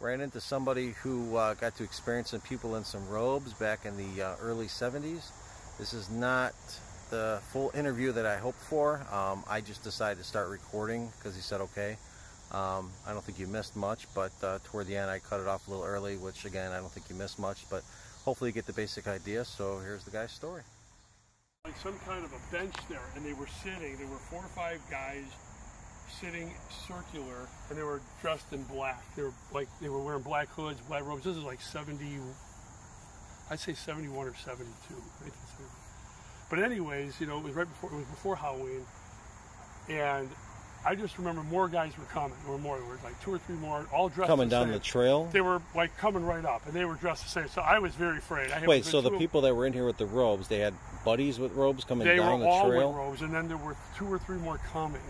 ran into somebody who got to experience some people in some robes back in the early 70s. This is not the full interview that I hoped for. I just decided to start recording because he said okay. I don't think you missed much, but toward the end I cut it off a little early, which again, I don't think you missed much, but hopefully you get the basic idea. So here's the guy's story. Like some kind of a bench there, and they were sitting. There were 4 or 5 guys sitting circular, and they were dressed in black. They were wearing black hoods, black robes. This is like 70, I'd say 71 or 72. But anyways, you know, it was before Halloween, and I just remember more guys were coming. There were like 2 or 3 more, all dressed coming the down same. The trail. They were like coming right up, and they were dressed the same. So I was very afraid. Wait, so the people that were in here with the robes, they had buddies with robes coming down the trail? They were all with robes, and then there were 2 or 3 more coming.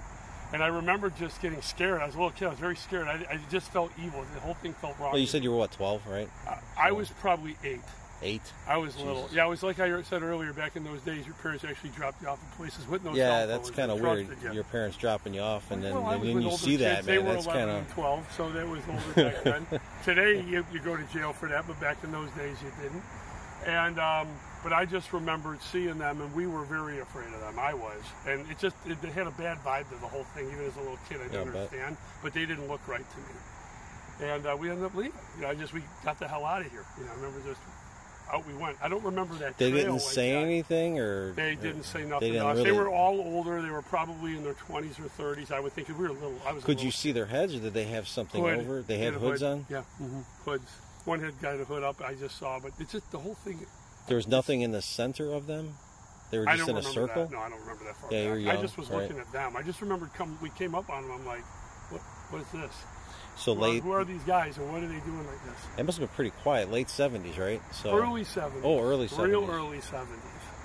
And I remember just getting scared. I was a little kid. I was very scared. I just felt evil. The whole thing felt wrong. Well, you said you were, what, 12, right? I was probably 8. 8? I was little. Yeah, I was like I said earlier, back in those days, your parents actually dropped you off at places with no cell Yeah, phones. that's kind of weird. Your parents dropping you off, and then you see kids. that, They man. were That's 11 kind and of 12, so that was older back then. Today, you go to jail for that, but back in those days, you didn't. And but I just remembered seeing them, and we were very afraid of them. I was, and it had a bad vibe to the whole thing. Even as a little kid, I didn't understand, but they didn't look right to me. And we ended up leaving. You know, we got the hell out of here. You know, I remember just out we went. I don't remember that. They didn't say anything, or they didn't say nothing to us. They were all older. They were probably in their 20s or 30s. I would think we were little. Could you see their heads, or did they have something over? They had hoods on. Yeah, hoods. One had got a hood up. I just saw, but it's just the whole thing. There was nothing in the center of them. They were just in a circle. No, I don't remember that far. Yeah, you're young, I just was looking at them. I just remembered we came up on them. I'm like, what is this? So who are these guys, and what are they doing like this? It must have been pretty quiet. Late 70s, right? So early 70s. Oh, early 70s. Real early 70s.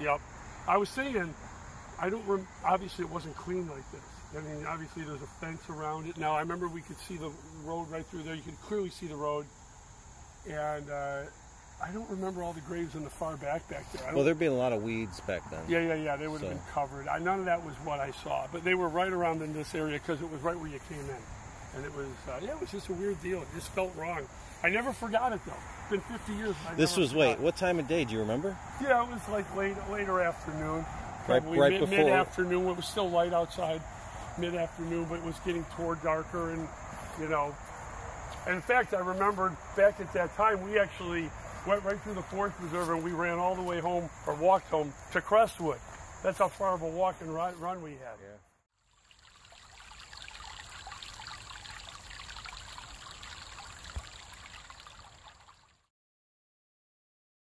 Yep. I was saying, obviously it wasn't clean like this. I mean, obviously there's a fence around it. Now, I remember we could see the road right through there. You could clearly see the road. And I don't remember all the graves in the far back there. Well, there'd been a lot of weeds back then. Yeah. They would have been covered. None of that was what I saw. But they were right around in this area because it was right where you came in. And it was, it was just a weird deal. It just felt wrong. I never forgot it, though. It's been 50 years. This was, what time of day? Do you remember? Yeah, it was like later afternoon. Probably right before. Mid-afternoon. It was still light outside. Mid-afternoon, but it was getting toward darker. And, you know, and in fact, I remembered back at that time, we actually went right through the Forest Preserve, and we ran all the way home, or walked home, to Crestwood. That's how far of a walk and run we had. Yeah.